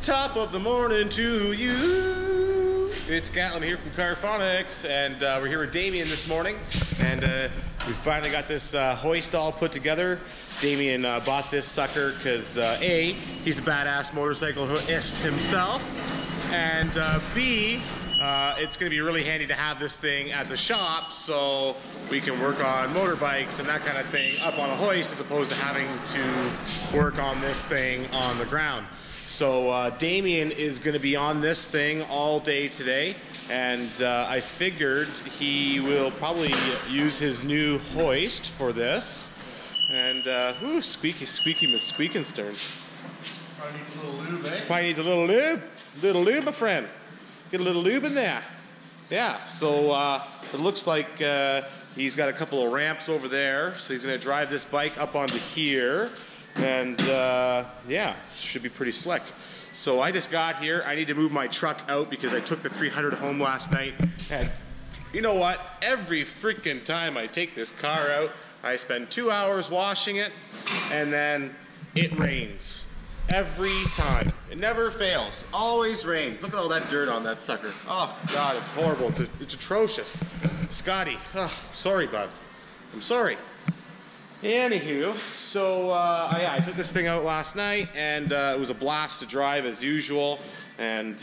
Top of the morning to you. It's Gatlin here from CarPhonix, and we're here with Damien this morning, and we finally got this hoist all put together. Damien bought this sucker because A, he's a badass motorcyclist himself, and B, it's going to be really handy to have this thing at the shop so we can work on motorbikes and that kind of thing up on a hoist as opposed to having to work on this thing on the ground. So Damien is going to be on this thing all day today, and I figured he will probably use his new hoist for this. And ooh, squeaky squeakenstern. Probably needs a little lube, eh? Probably needs a little lube, my friend. Get a little lube in there. Yeah, so it looks like he's got a couple of ramps over there, so he's going to drive this bike up onto here. And yeah, should be pretty slick. So I just got here. I need to move my truck out because I took the 300 home last night. And you know what? Every freaking time I take this car out, I spend 2 hours washing it, and then it rains. Every time. It never fails. Always rains. Look at all that dirt on that sucker. Oh, God, it's horrible. It's atrocious. Scotty, oh, sorry, bud. I'm sorry. Anywho, so yeah, I took this thing out last night, and it was a blast to drive as usual. And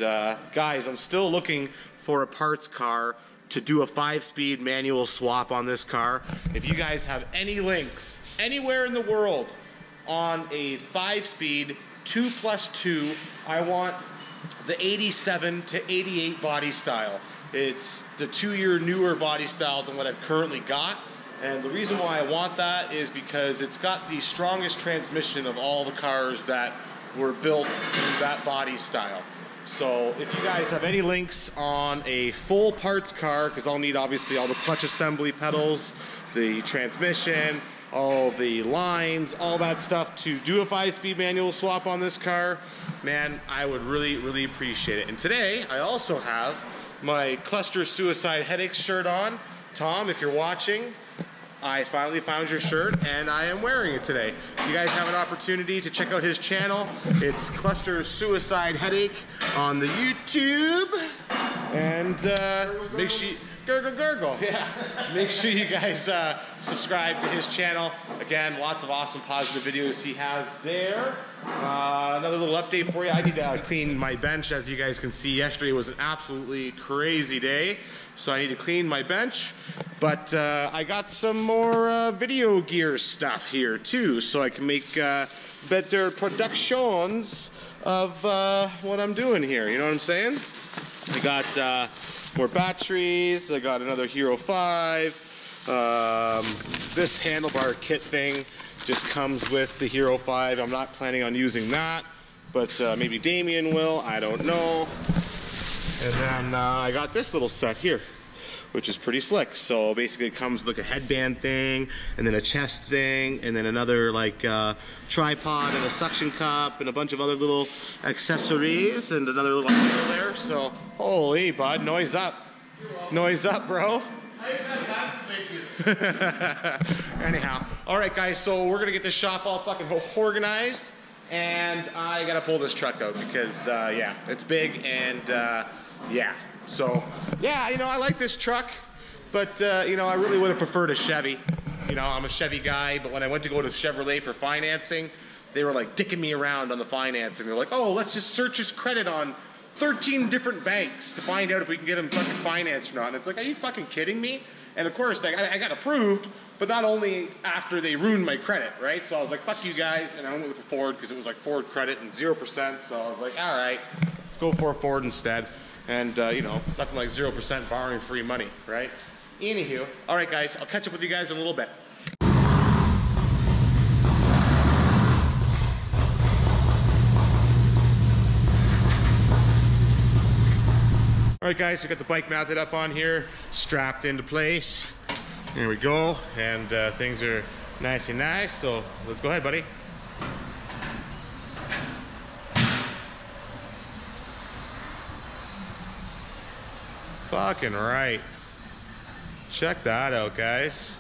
guys, I'm still looking for a parts car to do a 5-speed manual swap on this car. If you guys have any links anywhere in the world on a 5-speed 2+2, I want the 87 to 88 body style. It's the 2-year newer body style than what I've currently got. And the reason why I want that is because it's got the strongest transmission of all the cars that were built to that body style. So if you guys have any links on a full parts car, because I'll need obviously all the clutch assembly pedals, the transmission, all the lines, all that stuff to do a 5-speed manual swap on this car, man, I would really, really appreciate it. And today I also have my Cluster Suicide Headaches shirt on. Tom, if you're watching, I finally found your shirt, and I am wearing it today. You guys have an opportunity to check out his channel. It's Cluster Suicide Headache on the YouTube. And make sure you, gurgle, yeah. Make sure you guys subscribe to his channel. Again, lots of awesome positive videos he has there. Another little update for you. I need to clean my bench. As you guys can see, yesterday was an absolutely crazy day. So I need to clean my bench. But I got some more video gear stuff here too, so I can make better productions of what I'm doing here. You know what I'm saying? I got more batteries. I got another Hero 5. This handlebar kit thing just comes with the Hero 5. I'm not planning on using that, but maybe Damien will. I don't know. And then I got this little set here, which is pretty slick. So basically it comes with like a headband thing, and then a chest thing, and then another like tripod and a suction cup and a bunch of other little accessories and another little handle there. So holy bud, noise up. Noise up, bro. Anyhow, all right guys, so we're gonna get this shop all fucking organized, and I gotta pull this truck out because yeah, it's big, and yeah. So, yeah, you know, I like this truck, but, you know, I really would have preferred a Chevy. You know, I'm a Chevy guy, but when I went to go to Chevrolet for financing, they were like dicking me around on the financing. They're like, oh, let's just search his credit on 13 different banks to find out if we can get him fucking financed or not. And it's like, are you fucking kidding me? And of course, I got approved, but not only after they ruined my credit, right? So I was like, fuck you guys, and I went with a Ford because it was like Ford credit and 0%. So I was like, all right, let's go for a Ford instead. And, you know, nothing like 0% borrowing free money, right? Anywho, all right, guys, I'll catch up with you guys in a little bit. All right, guys, we got the bike mounted up on here, strapped into place. There we go, and things are nice and nice, so let's go ahead, buddy. Fucking right. Check that out, guys.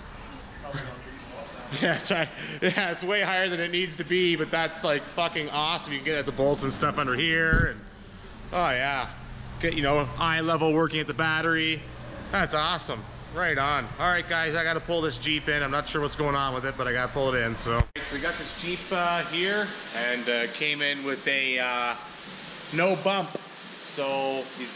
Yeah, yeah, it's way higher than it needs to be, but that's like fucking awesome. You can get at the bolts and stuff under here, and oh yeah, get, you know, eye level working at the battery. That's awesome. Right on. All right, guys, I got to pull this Jeep in. I'm not sure what's going on with it, but I got to pull it in. So we got this Jeep here, and came in with a no bump. So she's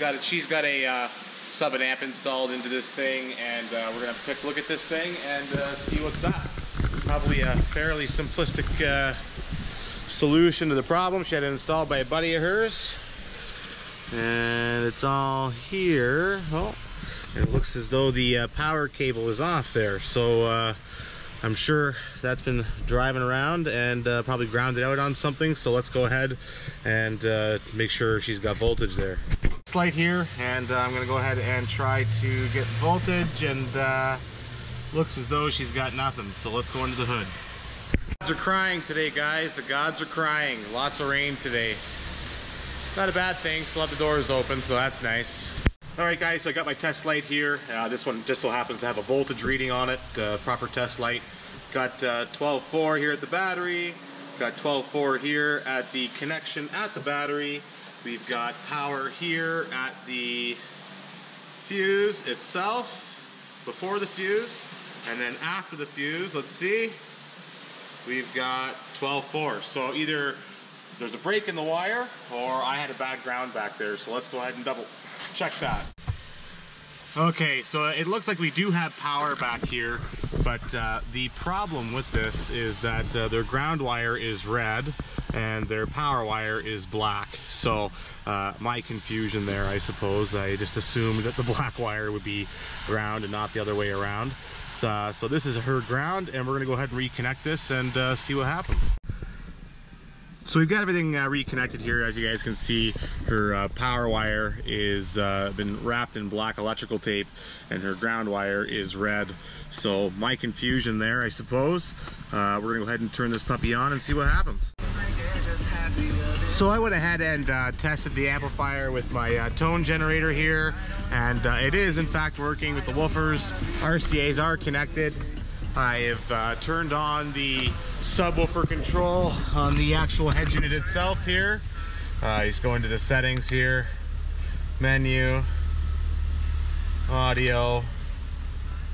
got a sub and amp installed into this thing, and we're gonna take a look at this thing and see what's up. Probably a fairly simplistic solution to the problem. She had it installed by a buddy of hers, and it's all here. Oh, and it looks as though the power cable is off there. So I'm sure that's been driving around and probably grounded out on something. So let's go ahead and make sure she's got voltage there. Light here, and I'm gonna go ahead and try to get voltage, and looks as though she's got nothing. So let's go into the hood. The gods are crying today, guys. The gods are crying. Lots of rain today. Not a bad thing. Still have the doors open, so that's nice. All right, guys, so I got my test light here. This one just so happens to have a voltage reading on it, proper test light. Got 12.4 here at the battery. Got 12.4 here at the connection at the battery. We've got power here at the fuse itself, before the fuse, and then after the fuse, let's see, we've got 12.4. So either there's a break in the wire, or I had a bad ground back there. So let's go ahead and double check that. Okay, so it looks like we do have power back here, but the problem with this is that their ground wire is red and their power wire is black. So my confusion there, I suppose, I just assumed that the black wire would be ground and not the other way around. So this is her ground, and we're gonna go ahead and reconnect this and see what happens. So we've got everything reconnected here. As you guys can see, her power wire is been wrapped in black electrical tape, and her ground wire is red. So my confusion there, I suppose. We're gonna go ahead and turn this puppy on and see what happens. So I went ahead and tested the amplifier with my tone generator here, and it is in fact working with the woofers. RCAs are connected. I have turned on the subwoofer control on the actual head unit itself here. Just go into the settings here, menu, audio,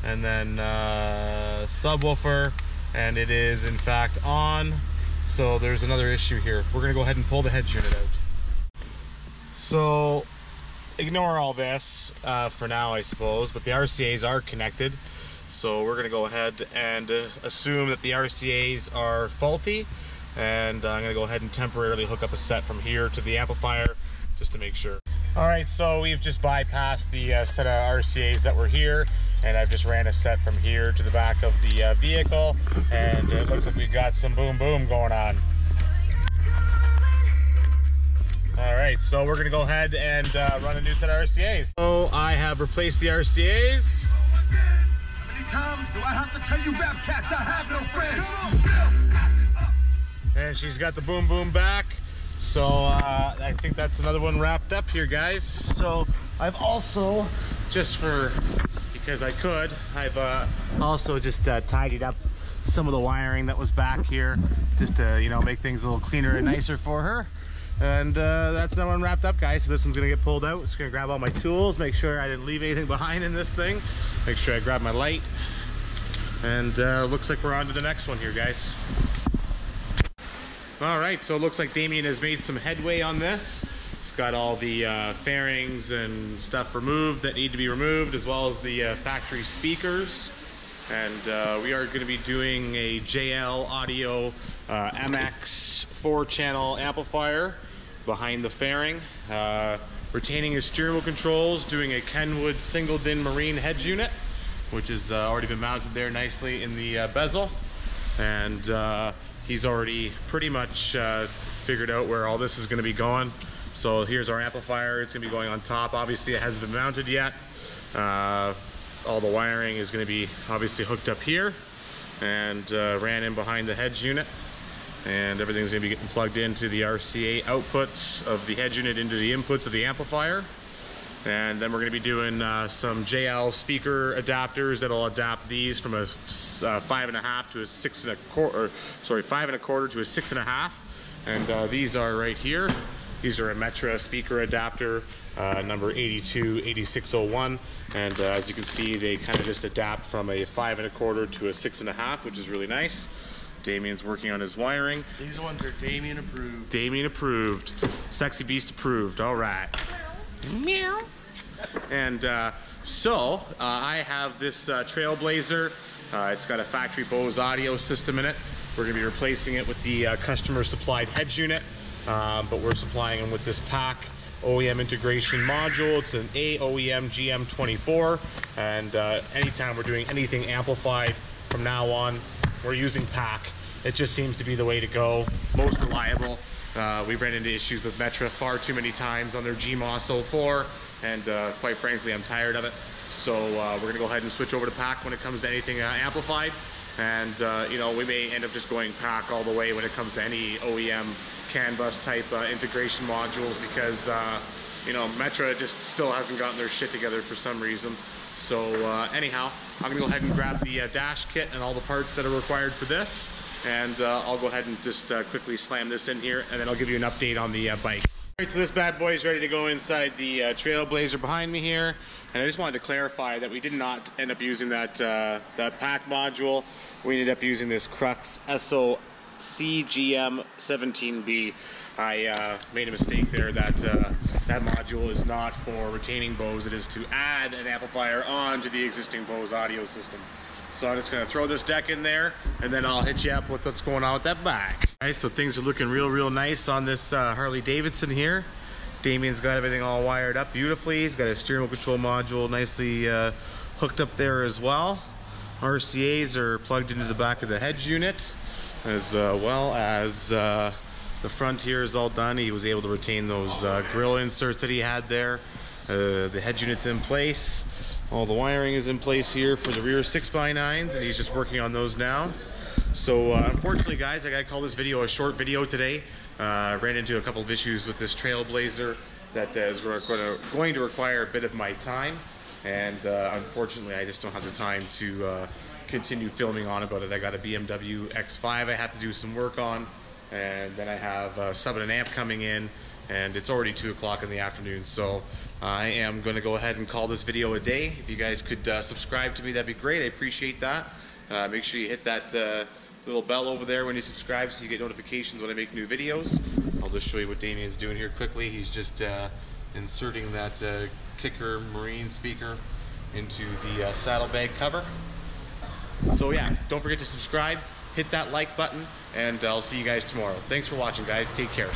and then subwoofer, and it is in fact on. So there's another issue here. We're gonna go ahead and pull the head unit out. So ignore all this for now, I suppose, but the RCAs are connected. So we're gonna go ahead and assume that the RCAs are faulty, and I'm gonna go ahead and temporarily hook up a set from here to the amplifier just to make sure. All right, so we've just bypassed the set of RCAs that were here, and I've just ran a set from here to the back of the vehicle, and it looks like we've got some boom boom going on. All right, so we're gonna go ahead and run a new set of RCAs. So I have replaced the RCAs. Times do I have to tell you rap cats I have no friends? And she's got the boom boom back. So I think that's another one wrapped up here, guys. So I've also, just because I could, I've also just tidied up some of the wiring that was back here, just to, you know, make things a little cleaner and nicer for her. And that's that one wrapped up, guys. So this one's gonna get pulled out. Just gonna grab all my tools, make sure I didn't leave anything behind in this thing. Make sure I grab my light. And looks like we're on to the next one here, guys. All right, so it looks like Damien has made some headway on this. He's got all the fairings and stuff removed that need to be removed, as well as the factory speakers. And we are going to be doing a JL Audio MX 4-channel amplifier behind the fairing, retaining his steering wheel controls, doing a Kenwood single DIN marine head unit, which has already been mounted there nicely in the bezel. And he's already pretty much figured out where all this is going to be going. So here's our amplifier. It's going to be going on top. Obviously it hasn't been mounted yet. All the wiring is going to be obviously hooked up here and ran in behind the head unit, and everything's going to be getting plugged into the RCA outputs of the head unit into the inputs of the amplifier. And then we're going to be doing some JL speaker adapters that'll adapt these from a 5.5 to a 6 1/4, sorry, 5 1/4 to a 6 1/2. And these are right here. These are a Metra speaker adapter, number 828601. And as you can see, they kind of just adapt from a 5 1/4 to a 6 1/2, which is really nice. Damien's working on his wiring. These ones are Damien approved. Damien approved. Sexy Beast approved. All right. Meow. And so I have this TrailBlazer. It's got a factory Bose audio system in it. We're going to be replacing it with the customer supplied heads unit, but we're supplying them with this pack OEM integration module. It's an AOEM GM24, and anytime we're doing anything amplified from now on, we're using pack. It just seems to be the way to go, most reliable. We ran into issues with Metra far too many times on their GMOS 04, and quite frankly, I'm tired of it. So we're going to go ahead and switch over to pack when it comes to anything amplified. And you know, we may end up just going pack all the way when it comes to any OEM CAN bus type integration modules, because you know, Metra just still hasn't gotten their shit together for some reason. So anyhow, I'm going to go ahead and grab the dash kit and all the parts that are required for this. And I'll go ahead and just quickly slam this in here, and then I'll give you an update on the bike. All right, so this bad boy is ready to go inside the TrailBlazer behind me here. And I just wanted to clarify that we did not end up using that pack module. We ended up using this Crux SO CGM17B. I made a mistake there. That module is not for retaining Bose. It is to add an amplifier onto the existing Bose audio system. So I'm just going to throw this deck in there, and then I'll hit you up with what's going on with that bike. All right, so things are looking real nice on this Harley Davidson here. Damien's got everything all wired up beautifully. He's got a steering wheel control module nicely hooked up there as well. RCAs are plugged into the back of the heads unit, as well as the front here is all done. He was able to retain those grill inserts that he had there. The head unit's in place. All the wiring is in place here for the rear 6x9s, and he's just working on those now. So unfortunately, guys, I gotta call this video a short video today. Ran into a couple of issues with this TrailBlazer that is going to require a bit of my time, and unfortunately, I just don't have the time to continue filming on about it. I got a BMW X5 I have to do some work on, and then I have a sub and an amp coming in, and it's already 2 o'clock in the afternoon. So I am going to go ahead and call this video a day. If you guys could subscribe to me, that'd be great. I appreciate that. Make sure you hit that little bell over there when you subscribe so you get notifications when I make new videos. I'll just show you what Damien's doing here quickly. He's just inserting that Kicker Marine speaker into the saddlebag cover. So yeah, don't forget to subscribe, hit that like button, and I'll see you guys tomorrow. Thanks for watching, guys. Take care.